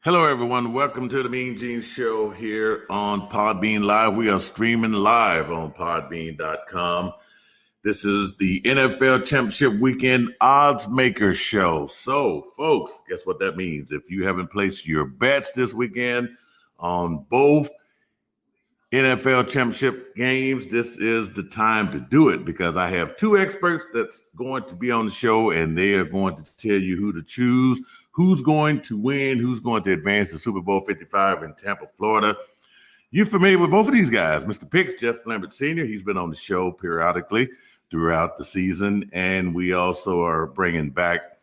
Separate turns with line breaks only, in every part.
Hello, everyone. Welcome to the MeanGene Show here on Podbean Live. We are streaming live on Podbean.com. This is the NFL Championship Weekend Oddsmaker Show. So, folks, guess what that means? If you haven't placed your bets this weekend on both NFL Championship games, this is the time to do it because I have two experts that's going to be on the show, and they are going to tell you who to choose, who's going to win, who's going to advance to Super Bowl 55 in Tampa, Florida. You're familiar with both of these guys. Mr. Picks, Jeff Lambert Sr., he's been on the show periodically throughout the season, and we also are bringing back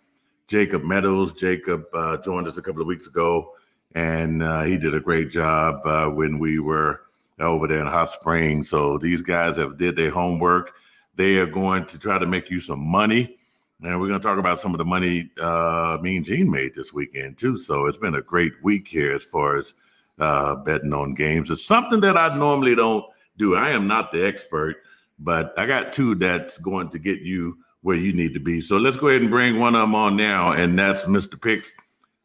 Jacob Meadows. Jacob joined us a couple of weeks ago, and he did a great job when we were over there in Hot Springs. So these guys have did their homework. They are going to try to make you some money. And we're going to talk about some of the money Mean Gene made this weekend, too. So it's been a great week here as far as betting on games. It's something that I normally don't do. I am not the expert, but I got two that's going to get you where you need to be. So let's go ahead and bring one of them on now, and that's Mr. Picks,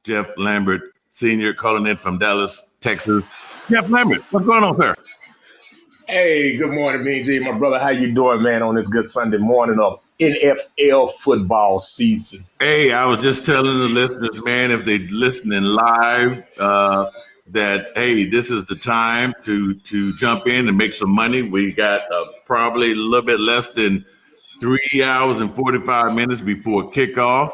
Jeff Lambert Sr., calling in from Dallas, Texas. Jeff Lambert, what's going on, sir?
Hey, good morning, MeanGene, my brother. How you doing, man, on this good Sunday morning of NFL football season?
Hey, I was just telling the listeners, man, if they're listening live, that, hey, this is the time to jump in and make some money. We got probably a little bit less than 3 hours and 45 minutes before kickoff.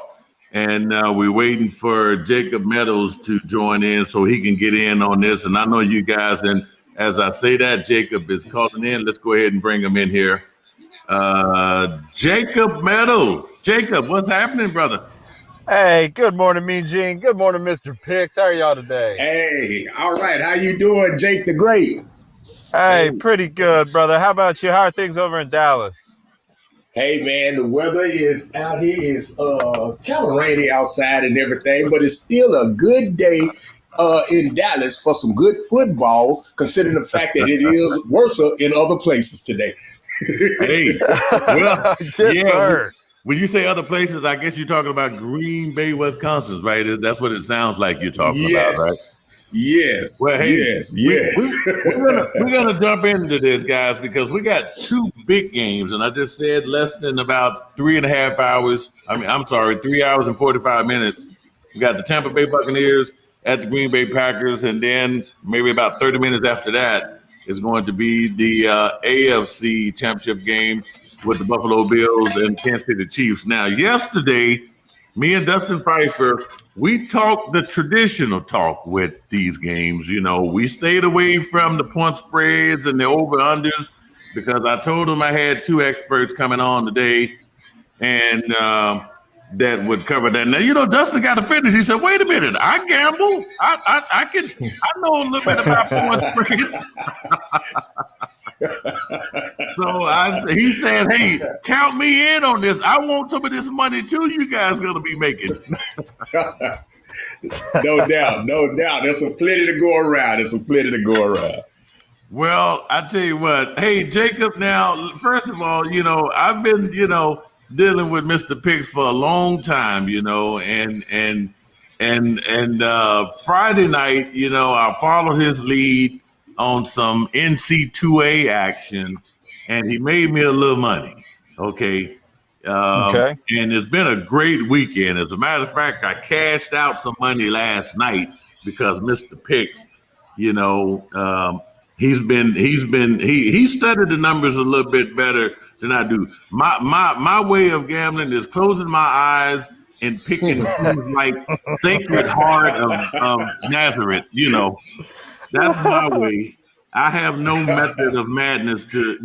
And we're waiting for Jacob Meadows to join in so he can get in on this. And I know you guys, and as I say that, Jacob is calling in. Let's go ahead and bring him in here. Jacob Meadows. Jacob, what's happening, brother?
Hey, good morning, MeanGene. Good morning, Mr. Picks. How are y'all today?
Hey, all right. How you doing, Jake the Great?
Hey, pretty good, brother. How about you? How are things over in Dallas?
Hey, man, the weather is out here is kind of rainy outside and everything, but it's still a good day in Dallas for some good football, considering the fact that it is worse in other places today.
Hey, well,
Yes,
yeah.
sir.
When you say other places, I guess you're talking about Green Bay, Wisconsin, right? That's what it sounds like you're talking about, right?
Yes.
Well, hey,
yes.
We're gonna jump into this, guys, because we got two big games, and I just said less than about 3.5 hours. 3 hours and 45 minutes. We got the Tampa Bay Buccaneers at the Green Bay Packers, and then maybe about 30 minutes after that is going to be the AFC Championship game with the Buffalo Bills and Kansas City Chiefs. Now, yesterday, me and Dustin Pfeiffer, we talked the traditional talk with these games. You know, we stayed away from the point spreads and the over-unders because I told them I had two experts coming on today and that would cover that. Now, you know, Dustin got offended. He said, wait a minute, I gamble. I know a little bit about point spreads. So he said, hey, count me in on this. I want some of this money too you guys going to be making.
No doubt. There's some plenty to go around.
Well, I tell you what. Hey, Jacob, now, first of all, you know, I've been, dealing with Mr. Picks for a long time, and Friday night, I followed his lead on some NC2A action, and he made me a little money. Okay.
Okay.
And it's been a great weekend. As a matter of fact, I cashed out some money last night because Mr. Picks, he studied the numbers a little bit better than I do. My way of gambling is closing my eyes and picking like Sacred Heart of Nazareth. That's my way. I have no method of madness to.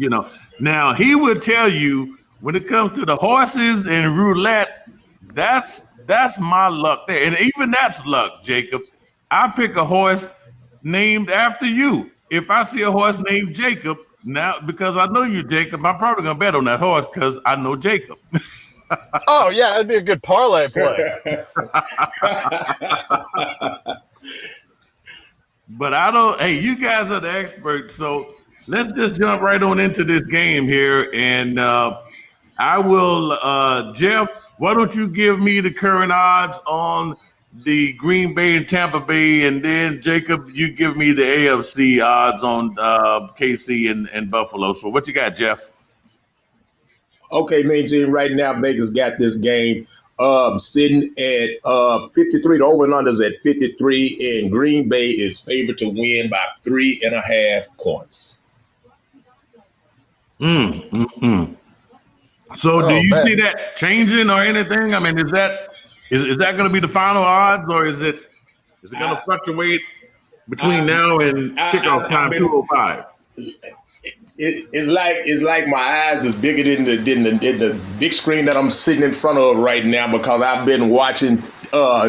Now he would tell you when it comes to the horses and roulette, that's my luck there, and even that's luck, Jacob. I pick a horse named after you. If I see a horse named Jacob, now because I know you, Jacob, I'm probably gonna bet on that horse because I know Jacob.
Oh yeah, that'd be a good parlay play.
But I don't. Hey, you guys are the experts, so let's just jump right on into this game here, and I will. Jeff, why don't you give me the current odds on the Green Bay and Tampa Bay, and then Jacob, you give me the AFC odds on KC and Buffalo. So what you got, Jeff?
Okay, MeanGene, right now Vegas got this game sitting at 53. The over and under is at 53, and Green Bay is favored to win by 3.5 points.
So do
Oh,
you
man.
see that changing or anything? I mean, is that going to be the final odds, or is it going to fluctuate between now and kickoff time 2:05?
It's like my eyes is bigger than the big screen that I'm sitting in front of right now, because I've been watching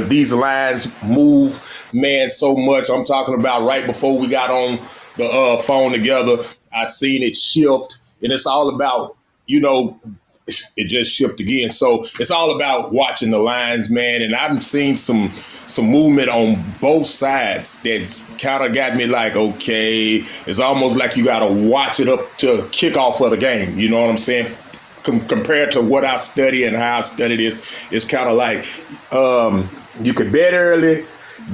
these lines move, man, so much. I'm talking about right before we got on the phone together, I seen it shift, and it's all about, it just shifted again. So it's all about watching the lines, man. And I've seen some movement on both sides that's kind of got me like, okay, it's almost like you got to watch it up to kickoff of the game. You know what I'm saying? Compared to what I study and how I study this, it's kind of like you could bet early,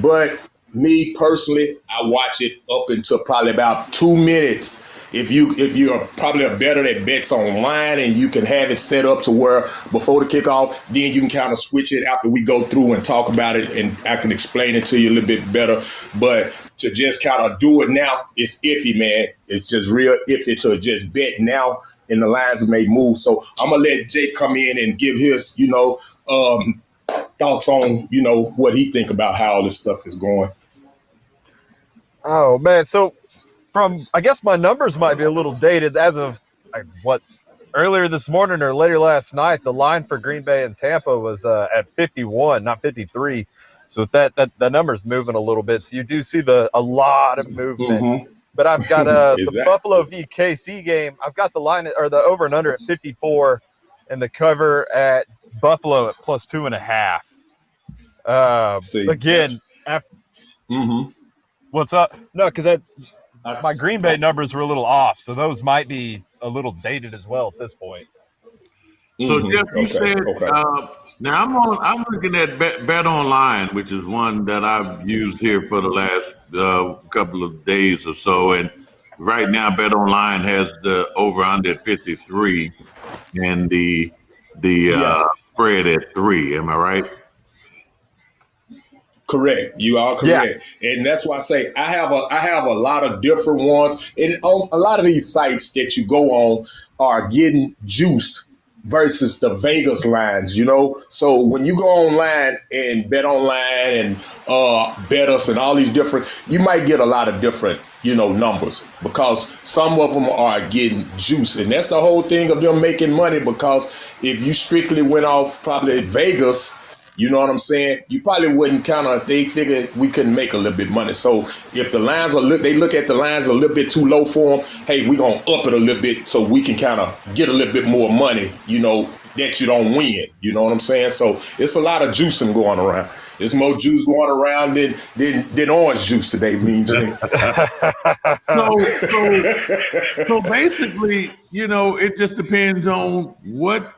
but me personally, I watch it up until probably about 2 minutes. If you're probably a better that bets online, and you can have it set up to where before the kickoff, then you can kind of switch it after we go through and talk about it, and I can explain it to you a little bit better. But to just kind of do it now, it's iffy, man. It's just real iffy to just bet now, and the lines may move. So I'm gonna let Jake come in and give his, thoughts on, what he think about how all this stuff is going.
Oh, man. So I guess my numbers might be a little dated as of earlier this morning or later last night. The line for Green Bay and Tampa was at 51, not 53. So that number's moving a little bit. So you do see a lot of movement.
Mm-hmm.
But I've got
Exactly.
the Buffalo v KC game. I've got the line or the over and under at 54, and the cover at Buffalo at plus 2.5. Again, what's up? No, because my Green Bay numbers were a little off, so those might be a little dated as well at this point.
So Jeff, you said now I'm looking at Bet Online, which is one that I've used here for the last couple of days or so, and right now Bet Online has the over under at 53 and the spread at 3. Am I right?
Correct. You are correct. Yeah. And that's why I say I have a lot of different ones. And on a lot of these sites that you go on are getting juice versus the Vegas lines, So when you go online and bet online and bet us and all these different, you might get a lot of different, numbers, because some of them are getting juice. And that's the whole thing of them making money, because if you strictly went off probably Vegas, you know what I'm saying? You probably wouldn't they figured we couldn't make a little bit of money. So if the lines they look at the lines a little bit too low for them, hey, we're going to up it a little bit so we can kind of get a little bit more money, that you don't win. You know what I'm saying? So it's a lot of juicing going around. There's more juice going around than orange juice today, MeanGene.
So basically, it just depends on what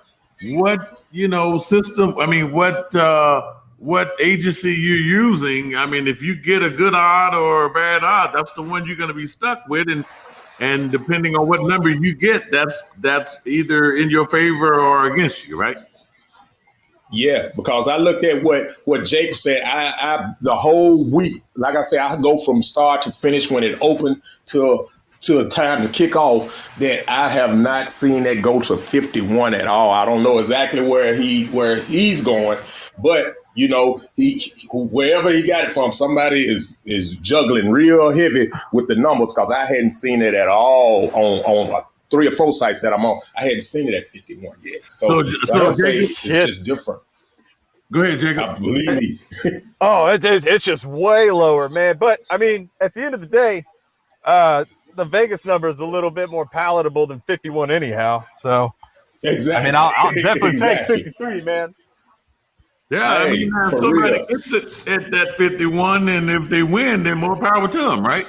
system. I mean, what agency you're using. I mean, if you get a good odd or a bad odd, that's the one you're going to be stuck with, and depending on what number you get, that's either in your favor or against you, right?
Yeah, because I looked at what Jacob said. I the whole week, like I said, I go from start to finish when it opened to a time to kick off, that I have not seen that go to 51 at all. I don't know exactly where he's going, but he wherever he got it from, somebody is juggling real heavy with the numbers, because I hadn't seen it at all on 3 or 4 sites that I'm on. I hadn't seen it at 51 yet. So I say it's just different.
Go ahead, Jacob.
Believe me.
It's just way lower, man. But I mean, at the end of the day, the Vegas number is a little bit more palatable than 51 anyhow. So
exactly.
I mean, I'll definitely take 53, man.
Yeah, I mean, somebody gets it at that 51, and if they win, then more power to them, right?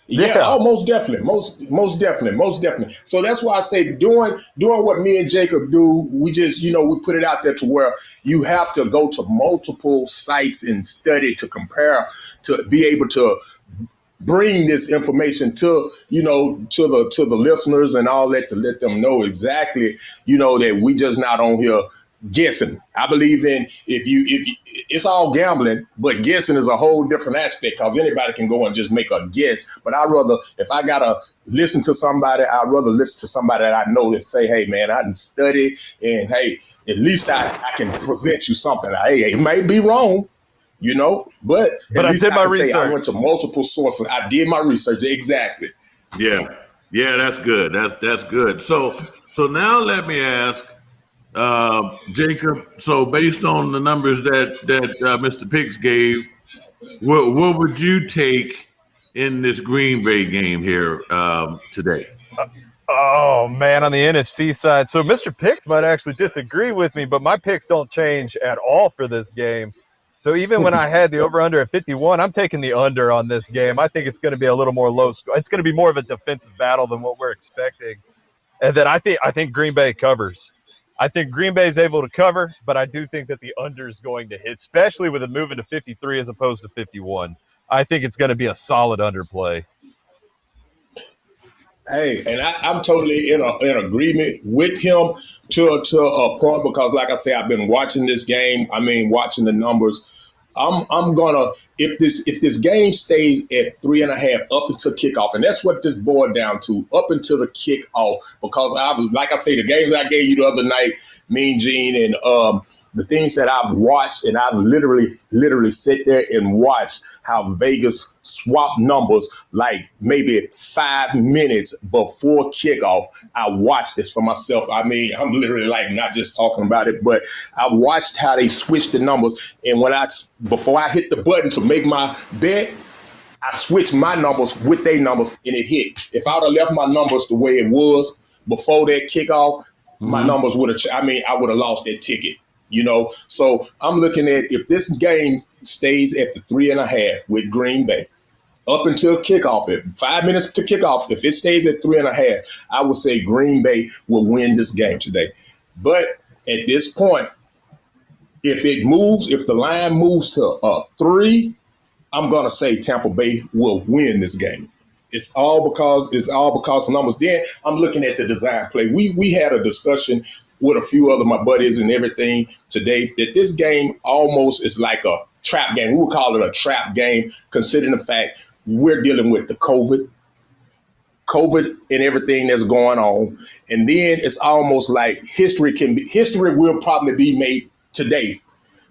Yeah, oh, most definitely, most definitely. So that's why I say doing what me and Jacob do, we just we put it out there to where you have to go to multiple sites and study to compare to be able to bring this information to to the listeners and all that, to let them know exactly that we just not on here guessing. I believe in if it's all gambling, but guessing is a whole different aspect because anybody can go and just make a guess. But I rather, if I gotta listen to somebody, I'd rather listen to somebody that I know that say, hey man, I didn't study, and hey, at least I can present you something. Hey, it may be wrong, but at
I
least
did
I
my
can say I
research.
went to multiple sources. I did my research. Exactly.
Yeah, yeah, that's good. That's good. So now let me ask Jacob. So based on the numbers that Mr. Pitts gave, what would you take in this Green Bay game here today?
Oh man, on the NFC side. So Mr. Picks might actually disagree with me, but my picks don't change at all for this game. So even when I had the over/under at 51, I'm taking the under on this game. I think it's going to be a little more low score. It's going to be more of a defensive battle than what we're expecting. And then I think Green Bay covers. I think Green Bay is able to cover, but I do think that the under is going to hit, especially with it moving to 53 as opposed to 51. I think it's going to be a solid underplay.
Hey, and I'm totally in agreement with him to a point because, like I say, I've been watching this game. I mean, watching the numbers. I'm gonna if this game stays at 3.5 up until kickoff, and that's what this boiled down to, up until the kickoff. Because I was, like I say, the games I gave you the other night, Mean Gene, and the things that I've watched, and I've literally sit there and watched how Vegas swap numbers like maybe 5 minutes before kickoff. I watched this for myself. I mean, I'm literally like not just talking about it, but I watched how they switched the numbers. And before I hit the button to make my bet, I switched my numbers with their numbers and it hit. If I would have left my numbers the way it was before that kickoff, my
Mm-hmm.
numbers would have, I would have lost that ticket. So I'm looking at, if this game stays at the 3.5 with Green Bay up until kickoff, at 5 minutes to kickoff, if it stays at 3.5, I would say Green Bay will win this game today. But at this point, if the line moves to 3, I'm gonna say Tampa Bay will win this game. It's all because of numbers. Then I'm looking at the design play. We had a discussion with a few other my buddies and everything today that this game almost is like a trap game. We would call it a trap game, considering the fact we're dealing with the COVID and everything that's going on. And then it's almost like history will probably be made today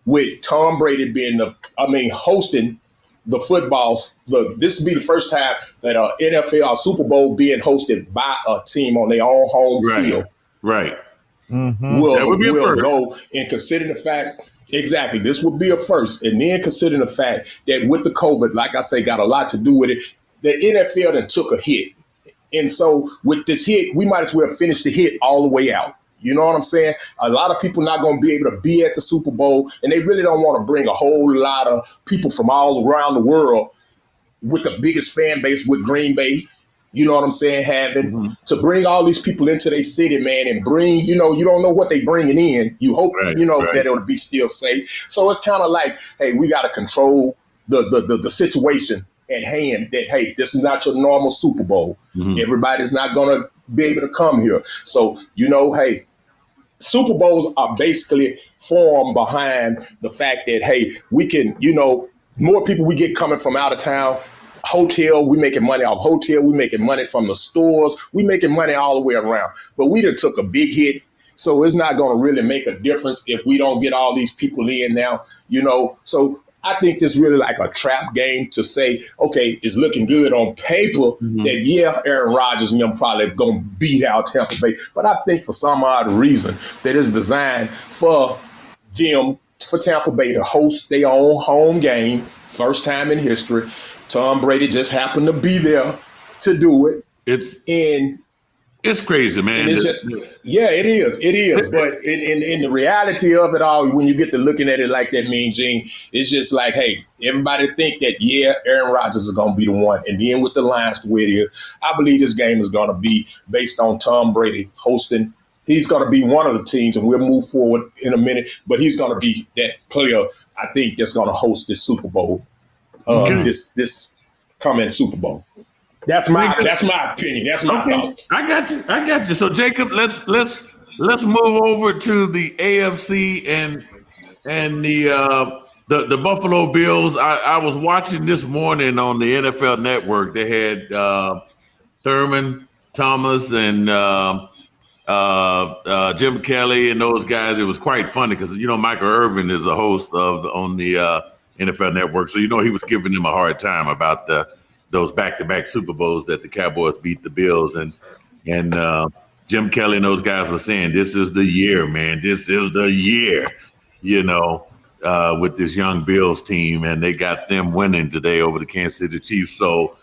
with Tom Brady being hosting the footballs. This will be the first time that a NFL Super Bowl being hosted by a team on their own home
Right,
field.
right.
Mm-hmm.
That would be a
Will
first.
go, and considering the fact, exactly, this would be a first. And then considering the fact that with the COVID, like I say, got a lot to do with it, the NFL then took a hit. And so with this hit, we might as well finish the hit all the way out. You know what I'm saying? A lot of people not going to be able to be at the Super Bowl, and they really don't want to bring a whole lot of people from all around the world with the biggest fan base with Green Bay. You know what I'm saying? Having
Mm-hmm.
to bring all these people into their city, man, and bring, you don't know what they bringing in. You hope,
Right,
that
right.
it'll be still safe. So it's kind of like, hey, we got to control the situation at hand. That, hey, this is not your normal Super Bowl.
Mm-hmm.
Everybody's not going to be able to come here. So, hey, Super Bowls are basically formed behind the fact that, hey, we can, more people we get coming from out of town. Hotel, we making money off hotel. We making money from the stores. We making money all the way around. But we done took a big hit. So it's not going to really make a difference if we don't get all these people in now, So I think this really like a trap game to say, okay, it's looking good on paper
Mm-hmm.
that, yeah, Aaron Rodgers and them probably going to beat out Tampa Bay. But I think for some odd reason that it's designed for Tampa Bay to host their own home game, first time in history. Tom Brady just happened to be there to do it.
It's
And
It's crazy,
And
man.
it's just, yeah, it is. But in the reality of it all, when you get to looking at it like that, Mean Gene, it's just like, hey, everybody think that, yeah, Aaron Rodgers is going to be the one. And then with the Lions, the way it is, I believe this game is going to be based on Tom Brady hosting. He's going to be one of the teams, and we'll move forward in a minute, but he's going to be that player, I think, that's going to host this Super Bowl, this coming Super Bowl. That's my opinion. That's my thoughts.
I got you. So Jacob, let's move over to the AFC and the Buffalo Bills. I was watching this morning on the NFL Network. They had Thurman Thomas and Jim Kelly and those guys. It was quite funny because Michael Irvin is a host on the NFL Network, so he was giving them a hard time about those back-to-back Super Bowls that the Cowboys beat the Bills, and Jim Kelly and those guys were saying, this is the year, man. This is the year, with this young Bills team, and they got them winning today over the Kansas City Chiefs. So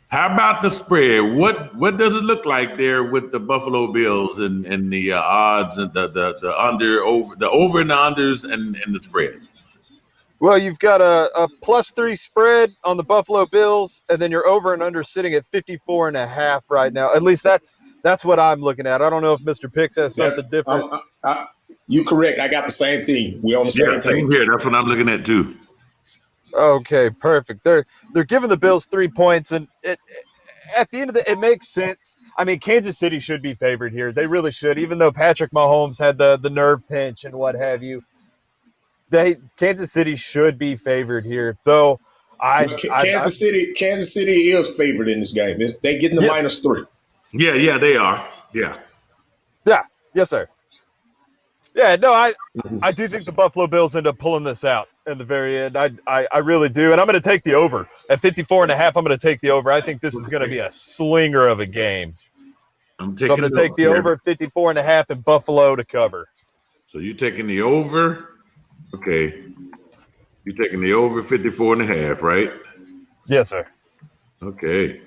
how about the spread? What does it look like there with the Buffalo Bills and the odds and the over and the unders and the spread?
Well, you've got a +3 spread on the Buffalo Bills, and then you're over and under sitting at 54.5 right now. At least that's what I'm looking at. I don't know if Mr. Picks has something different.
You correct. I got the same thing. We're on the same thing.
Here, that's what I'm looking at too.
Okay, perfect. They're giving the Bills 3 points, and at the end of it makes sense. I mean, Kansas City should be favored here. They really should, even though Patrick Mahomes had the nerve pinch and what have you. Kansas City should be favored here, though.
Kansas City is favored in this game. They getting the -3.
Yeah, they are. Yeah.
Yeah. Yes, sir. Yeah, no, I do think the Buffalo Bills end up pulling this out in the very end. I really do, and I'm going to take the over at 54.5. I'm going to take the over. I think this is going to be a slinger of a game. I'm going to take the over at 54.5 and Buffalo to cover.
So you're taking the over. Okay. You're taking the over 54.5, right?
Yes, sir.
Okay.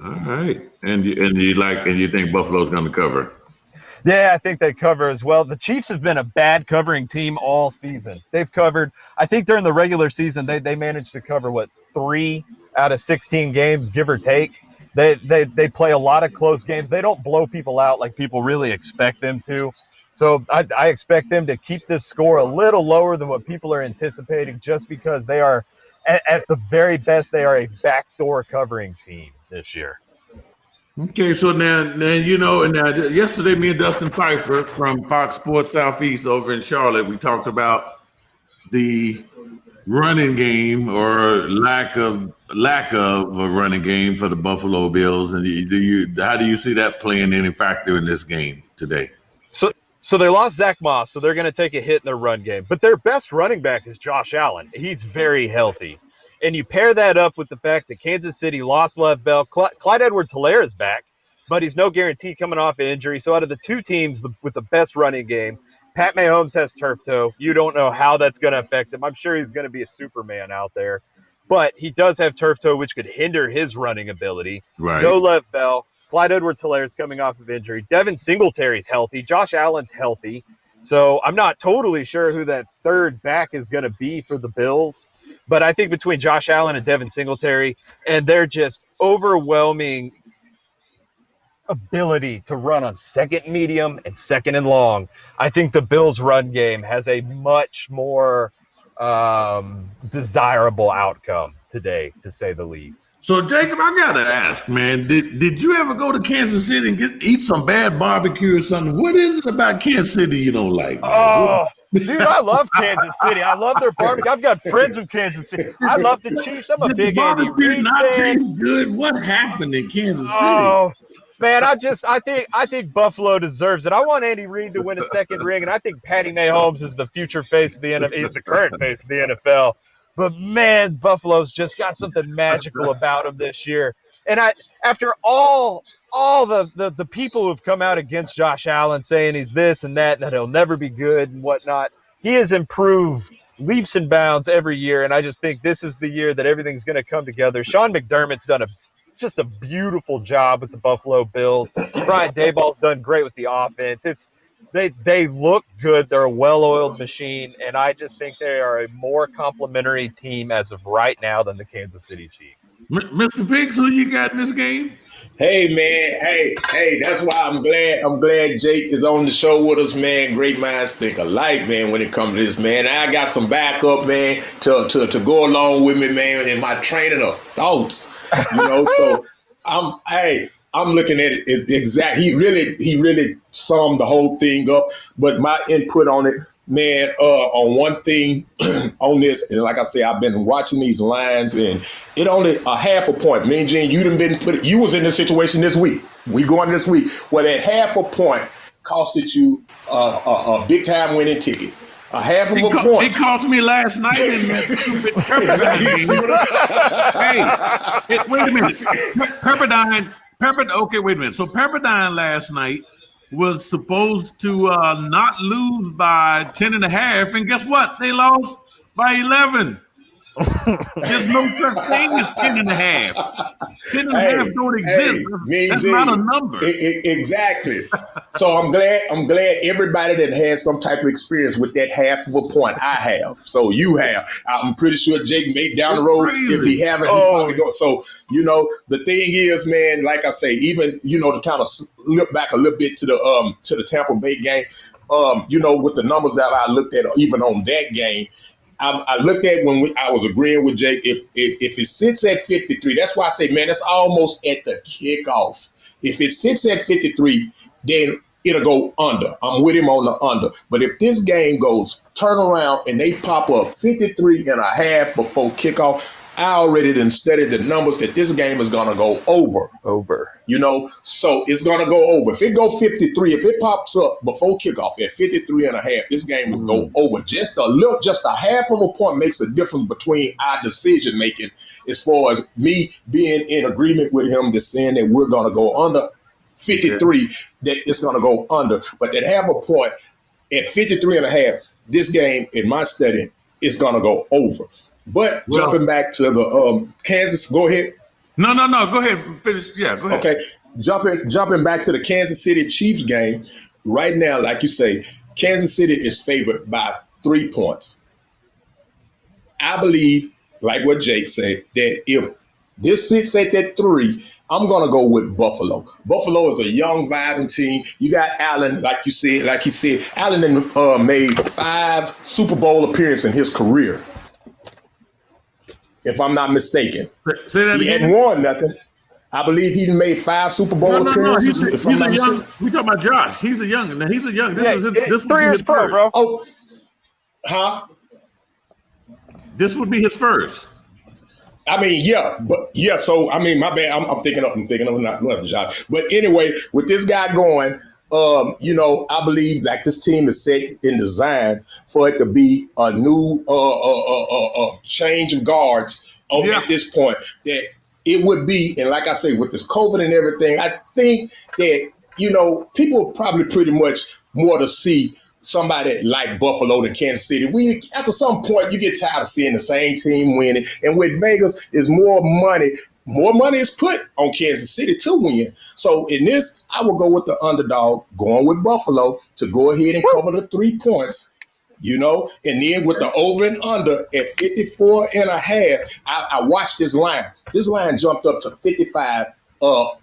All right. And you think Buffalo's going to cover?
Yeah, I think they cover as well. The Chiefs have been a bad covering team all season. They've covered, I think during the regular season, they managed to cover, 3 out of 16 games, give or take. They play a lot of close games. They don't blow people out like people really expect them to. So I expect them to keep this score a little lower than what people are anticipating, just because they are, at the very best, they are a backdoor covering team this year.
Okay, so now yesterday, me and Dustin Pfeiffer from Fox Sports Southeast over in Charlotte, we talked about the running game or lack of a running game for the Buffalo Bills, and how do you see that playing any factor in this game today?
So they lost Zach Moss, so they're going to take a hit in their run game. But their best running back is Josh Allen. He's very healthy. And you pair that up with the fact that Kansas City lost Lev Bell. Clyde Edwards-Helaire is back, but he's no guarantee coming off injury. So out of the two teams with the best running game, Pat Mahomes has turf toe. You don't know how that's going to affect him. I'm sure he's going to be a Superman out there. But he does have turf toe, which could hinder his running ability.
Right.
No Lev Bell. Clyde Edwards-Helaire is coming off of injury. Devin Singletary's healthy. Josh Allen's healthy. So I'm not totally sure who that third back is going to be for the Bills. But I think between Josh Allen and Devin Singletary and their just overwhelming ability to run on second and medium and second and long, I think the Bills' run game has a much more desirable outcome today, to say the least.
So, Jacob, I got to ask, man, did you ever go to Kansas City and eat some bad barbecue or something? What is it about Kansas City you don't like, man?
Oh, dude, I love Kansas City. I love their barbecue. I've got friends from Kansas City. I love the Chiefs. I'm a big Andy Reid
not
fan.
taste good. What happened in Kansas City?
Oh, man, I think Buffalo deserves it. I want Andy Reid to win a second ring, and I think Patty Mahomes is the future face of the NFL. He's the current face of the NFL. But, man, Buffalo's just got something magical about him this year. And after all the people who have come out against Josh Allen saying he's this and that he'll never be good and whatnot, he has improved leaps and bounds every year. And I just think this is the year that everything's going to come together. Sean McDermott's done a just a beautiful job with the Buffalo Bills. Brian Daboll's done great with the offense. They look good. They're a well-oiled machine, and I just think they are a more complimentary team as of right now than the Kansas City Chiefs.
Mr. Pigs, who you got in this game?
Hey man, hey, that's why I'm glad Jake is on the show with us, man. Great minds think alike, man, when it comes to this, man. I got some backup, man, to go along with me, man, in my training of thoughts. So I'm looking at it exactly. He really summed the whole thing up. But my input on it, man, on one thing on this, and like I say, I've been watching these lines, and it only a half a point. MeanGene, you was in this situation this week. We going this week where that half a point costed you a big time winning ticket. A half of a point.
It cost me last night in that stupid Pepperdine. Wait a minute. Pepperdine. Okay, wait a minute. So Pepperdine last night was supposed to not lose by 10.5, and guess what? They lost by 11. There's no such thing as 10.5. 10.5 don't exist. That's not a number.
Exactly. So I'm glad everybody that has some type of experience with that half of a point. I have. So you have. I'm pretty sure Jake made down the road.
Crazy.
If he haven't, he probably go. So the thing is, man, like I say, even to kind of look back a little bit to the Tampa Bay game, with the numbers that I looked at, even on that game. I looked at when I was agreeing with Jake. If it sits at 53, that's why I say, man, it's almost at the kickoff. If it sits at 53, then it'll go under. I'm with him on the under. But if this game goes turn around and they pop up 53.5 before kickoff, I already done studied the numbers that this game is gonna go over. So it's gonna go over. If it go 53, if it pops up before kickoff at 53.5, this game will go over. Just a half of a point makes a difference between our decision making as far as me being in agreement with him that's saying that we're gonna go under 53, that it's gonna go under. But that half a point at 53.5, this game in my study is gonna go over. But jumping back to the Kansas, go ahead.
No, go ahead. Finish. Yeah, go ahead.
Okay, jumping back to the Kansas City Chiefs game. Right now, like you say, Kansas City is favored by 3 points. I believe, like what Jake said, that if this sits at that 3, I'm going to go with Buffalo. Buffalo is a young, vibrant team. You got Allen, like he said, Allen made 5 Super Bowl appearances in his career. If I'm not mistaken.
Say that again.
He hadn't won nothing. I believe he made 5 Super Bowl appearances.
He's a young. We talking about Josh. He's a young. This is
3 years pro, bro.
Oh, huh?
This would be his first.
I mean, yeah, but yeah. So I mean, my bad. I'm thinking of not Josh. But anyway, with this guy going. I believe like this team is set in design for it to be a new change of guards at this point. That it would be, and like I say, with this COVID and everything, I think that people probably pretty much more to see somebody like Buffalo than Kansas City. After some point, you get tired of seeing the same team winning, and with Vegas is more money. More money is put on Kansas City to win. So in this, I will go with the underdog, going with Buffalo to go ahead and cover the 3 points, and then with the over and under at 54.5, I watched this line. This line jumped up to 55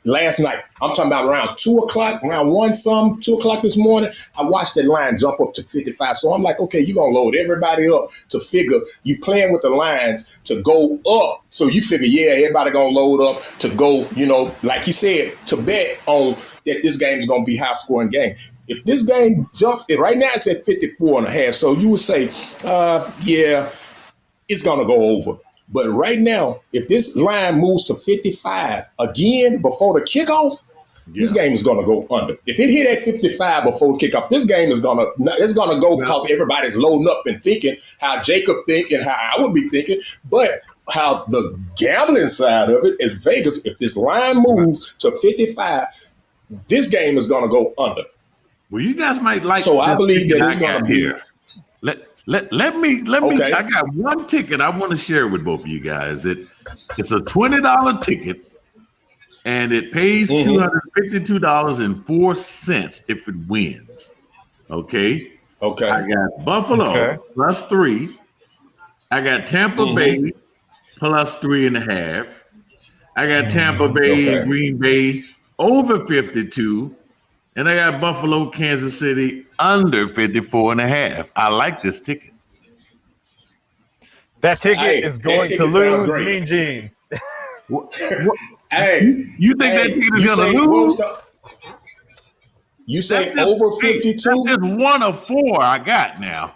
last night. I'm talking about around 2 o'clock, around 2 o'clock this morning. I watched that line jump up to 55. So I'm like, okay, you're going to load everybody up to figure you playing with the lines to go up. So you figure, everybody going to load up to go, like he said, to bet on that this game is going to be high scoring game. If this game jumps, right now it's at 54.5. So you would say, it's going to go over. But right now, if this line moves to 55 again before the kickoff, this game is going to go under. If it hit at 55 before the kickoff, this game is going to go because everybody's loading up and thinking how Jacob think and how I would be thinking. But how the gambling side of it is Vegas. If this line moves to 55, this game is going to go under.
Well, you guys might like.
So I believe that it's going to be
here. Let me.
Okay.
I got one ticket I want to share with both of you guys. It's a $20 ticket and it pays $252.04 if it wins. Okay.
Okay.
I got Buffalo +3. I got Tampa Bay +3.5. I got Tampa Bay and
Okay.
Green Bay over 52. And I got Buffalo, Kansas City under 54.5. I like this ticket.
That ticket is going to
sounds
lose,
great.
Mean Gene.
Hey,
you think that ticket is going to lose?
You say over 52?
That's just one of four I got now.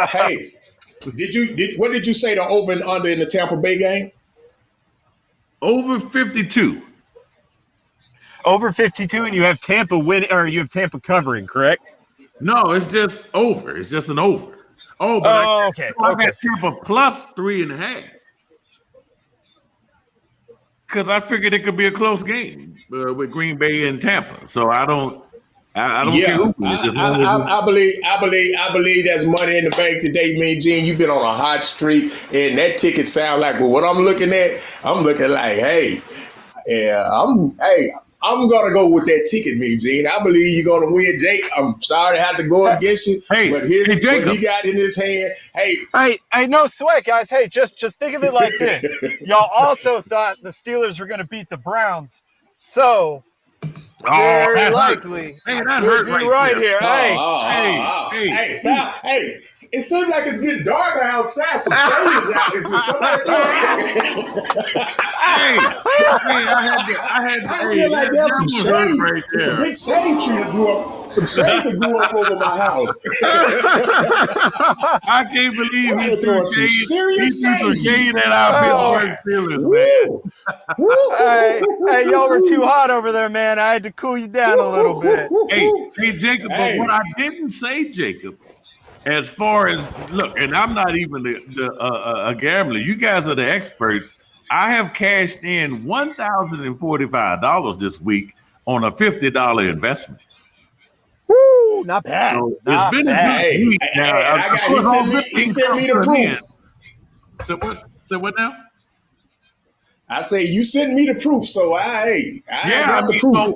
Hey, what did you say the over and under in the Tampa Bay game?
Over 52.
Over 52, and you have Tampa winning, or you have Tampa covering, correct?
No, it's just over. It's just an over. Oh, but I got Tampa +3.5. Because I figured it could be a close game with Green Bay and Tampa. So I don't care who wins.
I believe that's money in the bank today, Mean Gene. You've been on a hot streak, and that ticket sound like, well, what I'm looking at, I'm looking like, I'm gonna go with that ticket, Mean Gene. I believe you're gonna win, Jake. I'm sorry to have to go against you, but what he got in his hand,
hey, no sweat, guys. Hey, just think of it like this. Y'all also thought the Steelers were gonna beat the Browns, so very likely.
Hey, that hurt
right here.
Hey, it seems like it's getting darker outside. Some shade is out. Is somebody I feel like there's some shade.
Right there.
It's a big shade tree that grew up. Some shade that grew up over my house.
I can't believe he threw some shade at our Steelers, man.
Hey, y'all were too hot over there, man. I had to cool you down a little bit.
Hey, Jacob, but what I didn't say, Jacob, as far as look, and I'm not even a gambler. You guys are the experts. I have cashed in $1,045 this week on a $50 investment.
Woo, not bad.
So it's been a good week now.
He sent me the proof.
So what now?
I say you sent me the proof, so I got the proof.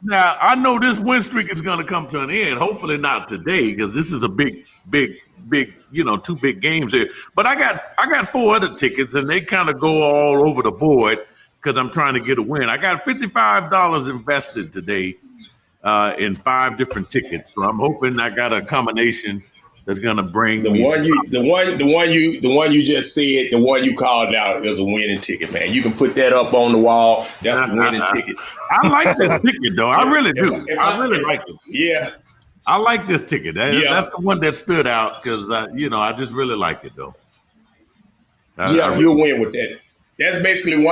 Now I know this win streak is going to come to an end. Hopefully not today, because this is a big, two big games here. But I got four other tickets, and they kind of go all over the board because I'm trying to get a win. I got $55 invested today in 5 different tickets, so I'm hoping I got a combination that's gonna bring
the one you just said, the one you called out is a winning ticket, man. You can put that up on the wall. That's a winning ticket.
I like this ticket though. I really do. I really like it.
Yeah.
I like this ticket. That's the one that stood out because I just really like it though.
You'll win with that. That's basically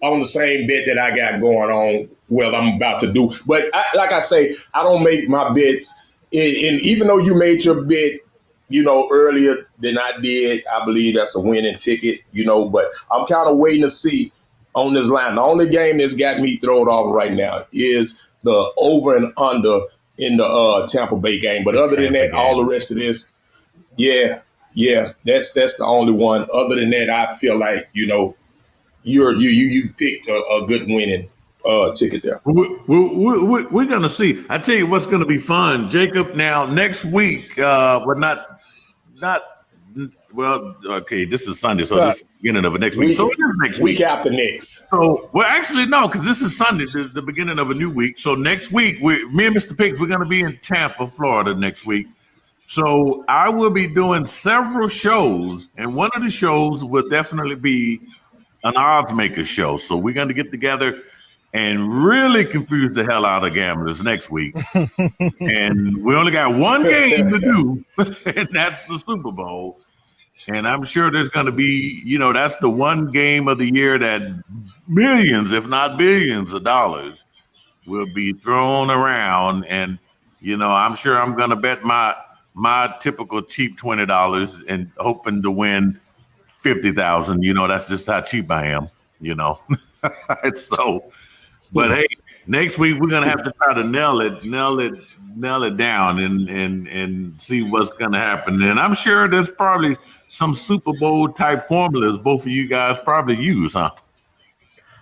on the same bet that I got going on. Well, I'm about to do, but like I say, I don't make my bets. And even though you made your bet, earlier than I did, I believe that's a winning ticket, but I'm kind of waiting to see on this line. The only game that's got me thrown off right now is the over and under in the Tampa Bay game. But other than that, all the rest of this, that's the only one. Other than that, I feel like, you picked a good winning ticket there.
We're going to see. I tell you what's going to be fun, Jacob. Now, next week, this is Sunday, so this is the beginning of next week. So it is next week.
Week after next.
So, well, actually, no, because this is Sunday, the beginning of a new week. So next week, me and Mr. Pigs, we're going to be in Tampa, Florida next week. So I will be doing several shows, and one of the shows will definitely be an Oddsmaker show. So we're going to get together and really confuse the hell out of gamblers next week. And we only got one game to do, and that's the Super Bowl. And I'm sure there's going to be, that's the one game of the year that millions, if not billions of dollars will be thrown around. And, I'm sure I'm going to bet my typical cheap $20 and hoping to win 50,000. That's just how cheap I am, But hey, next week we're gonna have to try to nail it down, and see what's gonna happen. And I'm sure there's probably some Super Bowl type formulas both of you guys probably use, huh?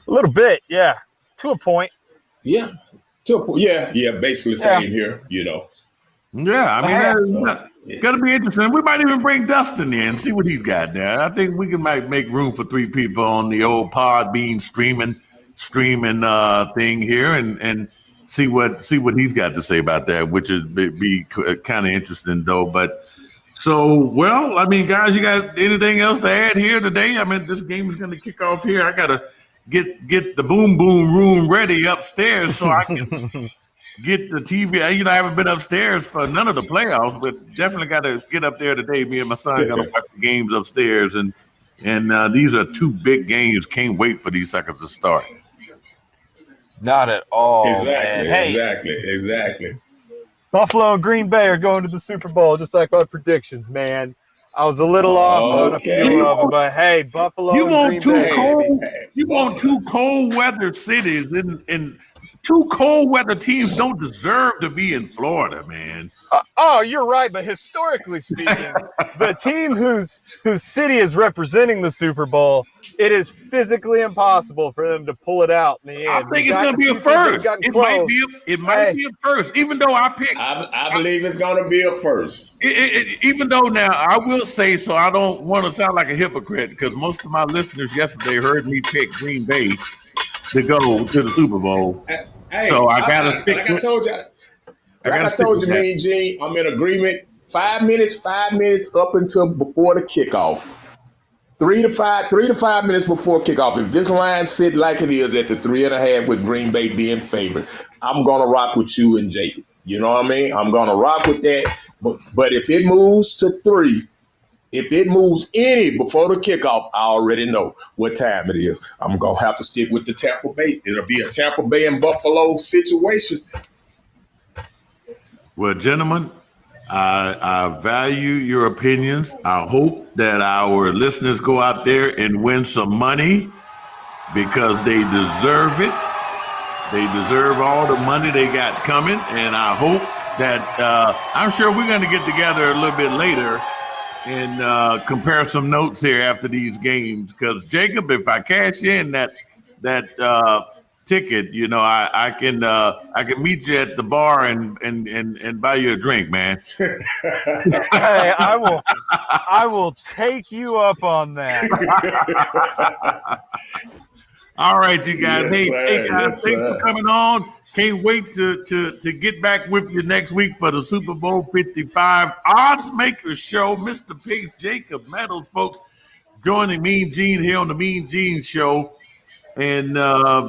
A little bit, yeah, to a point.
Yeah. Yeah, basically same here,
Yeah, I mean that's
yeah.
gonna be interesting. We might even bring Dustin in and see what he's got there. I think we might make room for 3 people on the old Podbean streaming thing here, and see what he's got to say about that, which is be kind of interesting though. But so, well, I mean, guys, you got anything else to add here today? I mean, this game is going to kick off here. I gotta get the boom room ready upstairs so I can get the TV. I haven't been upstairs for none of the playoffs, but definitely got to get up there today. Me and my son got to watch the games upstairs, and these are 2 big games. Can't wait for these suckers to start.
Not at all.
Exactly,
man. Hey,
exactly.
Buffalo and Green Bay are going to the Super Bowl, just like my predictions, man. I was a little off on a few of them, but hey, Buffalo and Green Bay.
You want 2 cold weather cities, and 2 cold weather teams don't deserve to be in Florida, man.
Oh, you're right, but historically speaking, the team whose city is representing the Super Bowl, it is physically impossible for them to pull it out in the end.
I think it's going to be a first. It might be a first, even though I picked.
I believe it's going to be a first.
Even though now I will say, so I don't want to sound like a hypocrite, because most of my listeners yesterday heard me pick Green Bay to go to the Super Bowl.
Hey,
so I got to stick.
Like I told you, MeanGene, I'm in agreement. 5 minutes up until before the kickoff. 3 to 5 minutes before kickoff. If this line sit like it is at the 3.5 with Green Bay being favored, I'm gonna rock with you and Jacob. You know what I mean? I'm gonna rock with that. But if it moves to 3, if it moves any before the kickoff, I already know what time it is. I'm gonna have to stick with the Tampa Bay. It'll be a Tampa Bay and Buffalo situation.
Well, gentlemen, I value your opinions. I hope that our listeners go out there and win some money, because they deserve it. They deserve all the money they got coming. And I hope that I'm sure we're going to get together a little bit later and compare some notes here after these games. Because, Jacob, if I cash in that ticket, I can meet you at the bar and buy you a drink, man.
Hey, I will take you up on that.
All right, you guys.
Yes,
hey guys,
yes,
thanks for coming on. Can't wait to get back with you next week for the Super Bowl 55 Oddsmaker Show. Mr. Pace, Jacob Meadows, folks, joining MeanGene here on the MeanGene Show. And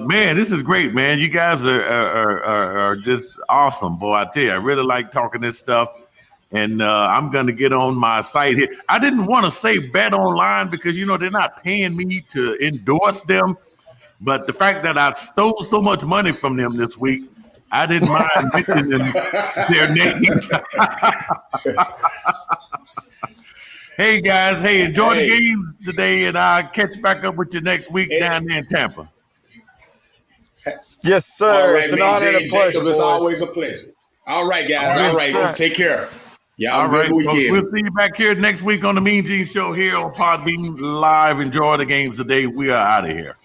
man, this is great, man. You guys are just awesome, boy. I tell you, I really like talking this stuff. And I'm going to get on my site here. I didn't want to say bet online because, they're not paying me to endorse them. But the fact that I stole so much money from them this week, I didn't mind mentioning their name. Hey, guys. Hey, enjoy the game today, and I'll catch back up with you next week down there in Tampa.
Yes, sir.
All right,
it's an honor and a pleasure.
Jacob, it's always a pleasure. All right, guys. All right. Take care. Yeah,
all right.
Weekend.
We'll see you back here next week on the MeanGene Show here on Podbean Live. Enjoy the games today. We are out of here.